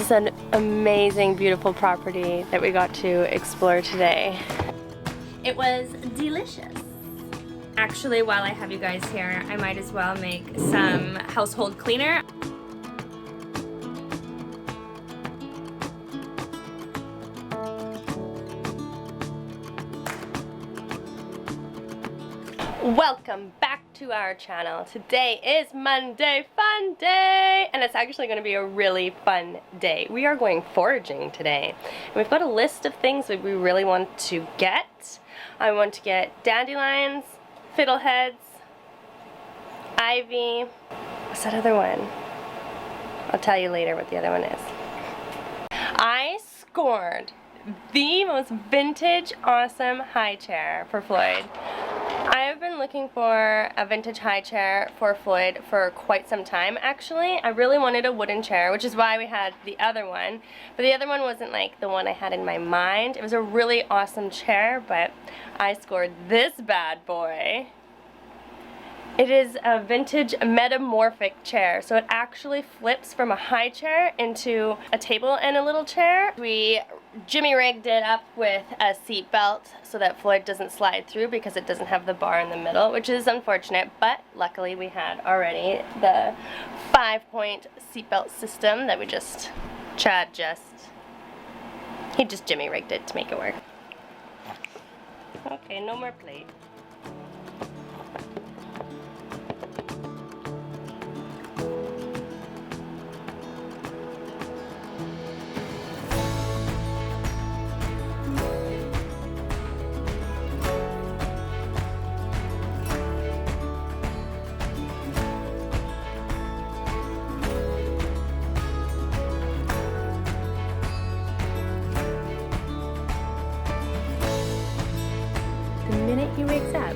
This is an amazing, beautiful property that we got to explore today. It was delicious. Actually, while I have you guys here, I might as well make some household cleaner. Welcome back to our channel. Today is Monday Fun Day, and it's actually going to be a really fun day. We are going foraging today. And we've got a list of things that we really want to get. I want to get dandelions, fiddleheads, ivy. What's that other one? I'll tell you later what the other one is. I scored the most vintage, awesome high chair for Floyd. I have been looking for a vintage high chair for Floyd for quite some time, actually. I really wanted a wooden chair, which is why we had the other one. But the other one wasn't like the one I had in my mind. It was a really awesome chair, but I scored this bad boy. It is a vintage metamorphic chair, so it actually flips from a high chair into a table and a little chair. We Jimmy rigged it up with a seat belt so that Floyd doesn't slide through because it doesn't have the bar in the middle, which is unfortunate, but luckily we had already the 5-point seatbelt system that he just Jimmy rigged it to make it work. Okay, no more plate. The minute he wakes up,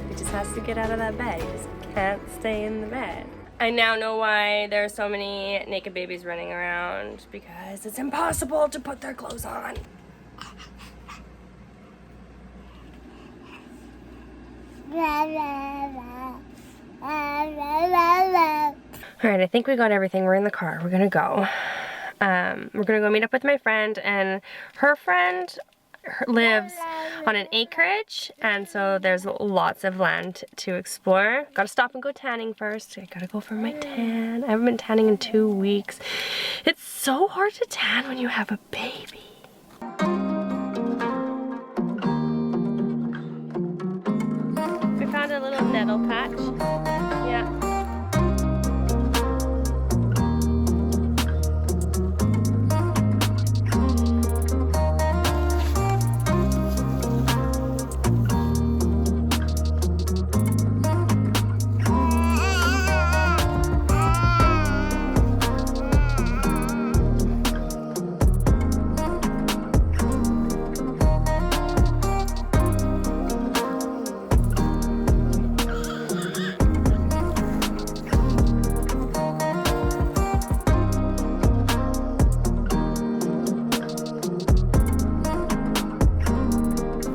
he just has to get out of that bed. He just can't stay in the bed. I now know why there are so many naked babies running around, because it's impossible to put their clothes on. Alright, I think we got everything. We're in the car. We're gonna go. We're gonna go meet up with my friend, and her friend lives on an acreage, and so there's lots of land to explore. Gotta stop and go tanning first. I gotta go for my tan. I haven't been tanning in 2 weeks. It's so hard to tan when you have a baby. We found a little nettle patch. Yeah.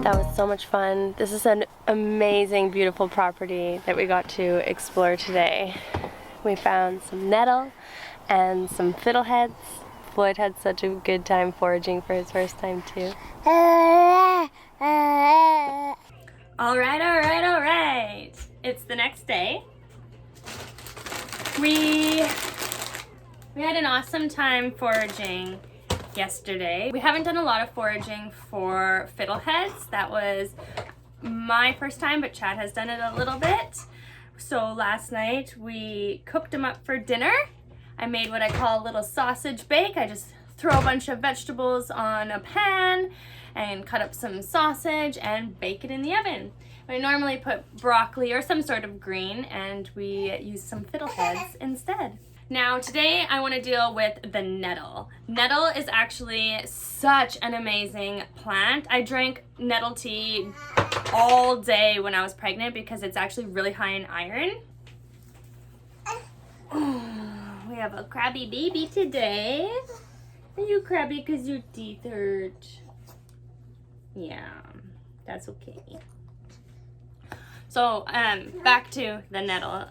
That was so much fun. This is an amazing, beautiful property that we got to explore today. We found some nettle and some fiddleheads. Floyd had such a good time foraging for his first time too. Alright. It's the next day. We had an awesome time foraging yesterday. We haven't done a lot of foraging for fiddleheads. That was my first time, but Chad has done it a little bit. So last night we cooked them up for dinner. I made what I call a little sausage bake. I just throw a bunch of vegetables on a pan and cut up some sausage and bake it in the oven. I normally put broccoli or some sort of green, and we use some fiddleheads instead. Now today I want to deal with the nettle. Nettle is actually such an amazing plant. I drank nettle tea all day when I was pregnant because it's actually really high in iron. We have a crabby baby today. Are you crabby because your teeth hurt? Yeah, that's okay. So back to the Nettle.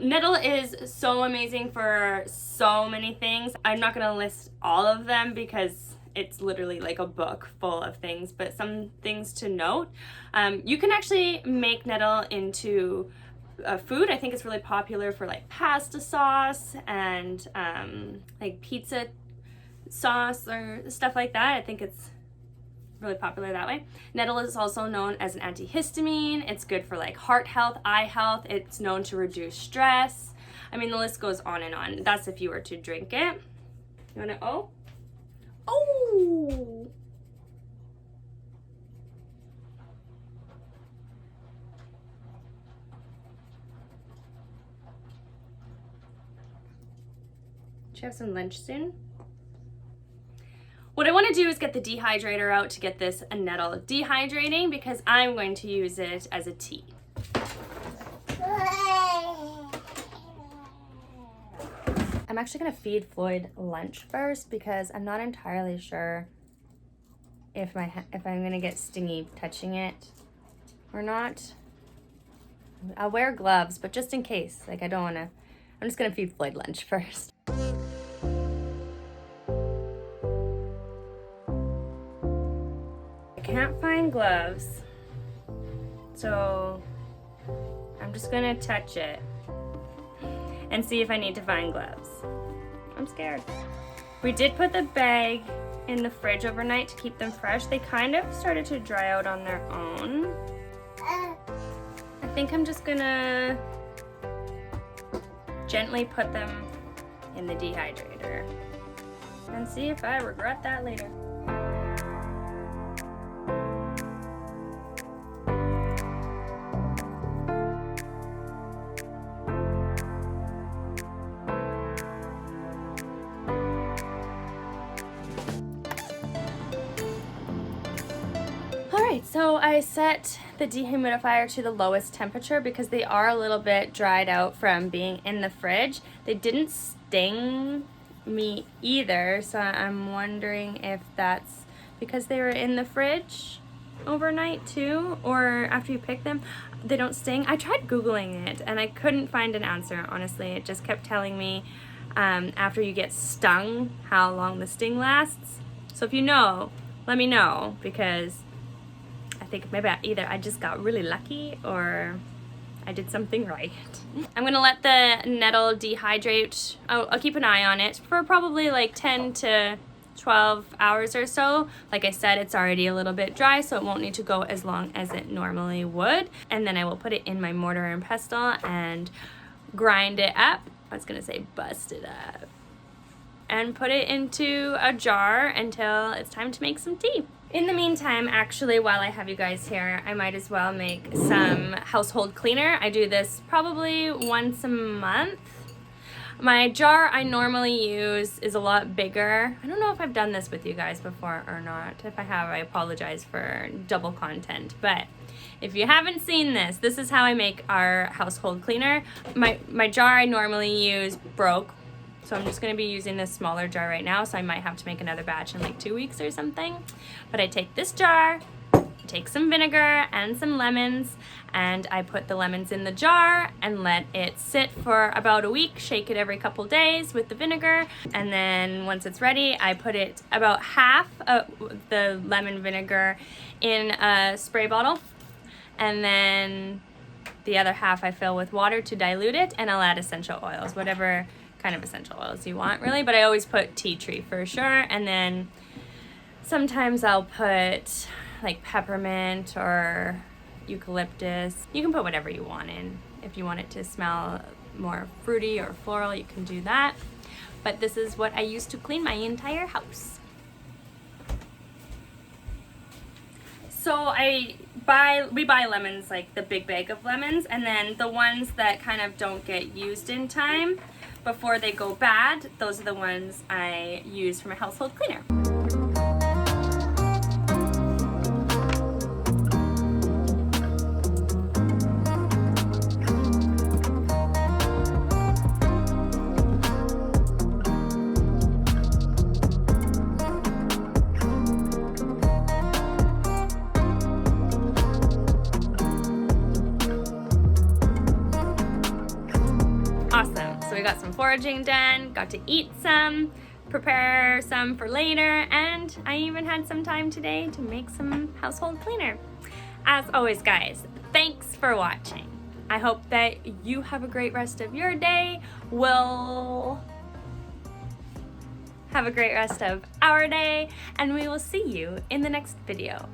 Nettle is so amazing for so many things. I'm not going to list all of them because it's literally like a book full of things, but some things to note. You can actually make Nettle into food. I think it's really popular for like pasta sauce and like pizza sauce or stuff like that. I think it's really popular that way. Nettle is also known as an antihistamine. It's good for like heart health, eye health. It's known to reduce stress. I mean, the list goes on and on. That's if you were to drink it. You wanna, oh? Oh! Should you have some lunch soon? What I want to do is get the dehydrator out to get this Nettle dehydrating because I'm going to use it as a tea. I'm actually going to feed Floyd lunch first because I'm not entirely sure if I'm going to get stingy touching it or not. I'll wear gloves, but just in case, like I don't want to, I'm just going to feed Floyd lunch first. Can't find gloves, so I'm just gonna touch it and see if I need to find gloves. I'm scared. We did put the bag in the fridge overnight to keep them fresh. They kind of started to dry out on their own. I think I'm just gonna gently put them in the dehydrator and see if I regret that later. So I set the dehumidifier to the lowest temperature because they are a little bit dried out from being in the fridge. They didn't sting me either, so I'm wondering if that's because they were in the fridge overnight too, or after you pick them, they don't sting. I tried Googling it and I couldn't find an answer, honestly. It just kept telling me after you get stung how long the sting lasts. So if you know, let me know, because I think maybe either I just got really lucky or I did something right. I'm gonna let the Nettle dehydrate. I'll keep an eye on it for probably like 10 to 12 hours or so. Like I said, it's already a little bit dry, so it won't need to go as long as it normally would. And then I will put it in my mortar and pestle and grind it up. I was gonna say bust it up. And put it into a jar until it's time to make some tea. In the meantime, actually, while I have you guys here, I might as well make some household cleaner. I do this probably once a month. My jar I normally use is a lot bigger. I don't know if I've done this with you guys before or not. If I have, I apologize for double content. But if you haven't seen this, this is how I make our household cleaner. My jar I normally use broke. So I'm just going to be using this smaller jar right now, so I might have to make another batch in like 2 weeks or something. But I take this jar, take some vinegar and some lemons, and I put the lemons in the jar and let it sit for about a week, shake it every couple days with the vinegar, and then once it's ready, I put it about half of the lemon vinegar in a spray bottle, and then the other half I fill with water to dilute it, and I'll add essential oils, whatever kind of essential oils you want, really, but I always put tea tree for sure, and then sometimes I'll put like peppermint or eucalyptus. You can put whatever you want in. If you want it to smell more fruity or floral, you can do that, but this is what I use to clean my entire house. So we buy lemons, like the big bag of lemons, and then the ones that kind of don't get used in time before they go bad, those are the ones I use for my household cleaner. we got some foraging done, got to eat some, prepare some for later, and I even had some time today to make some household cleaner. As always, guys, thanks for watching. I hope that you have a great rest of your day. We'll have a great rest of our day, and we will see you in the next video.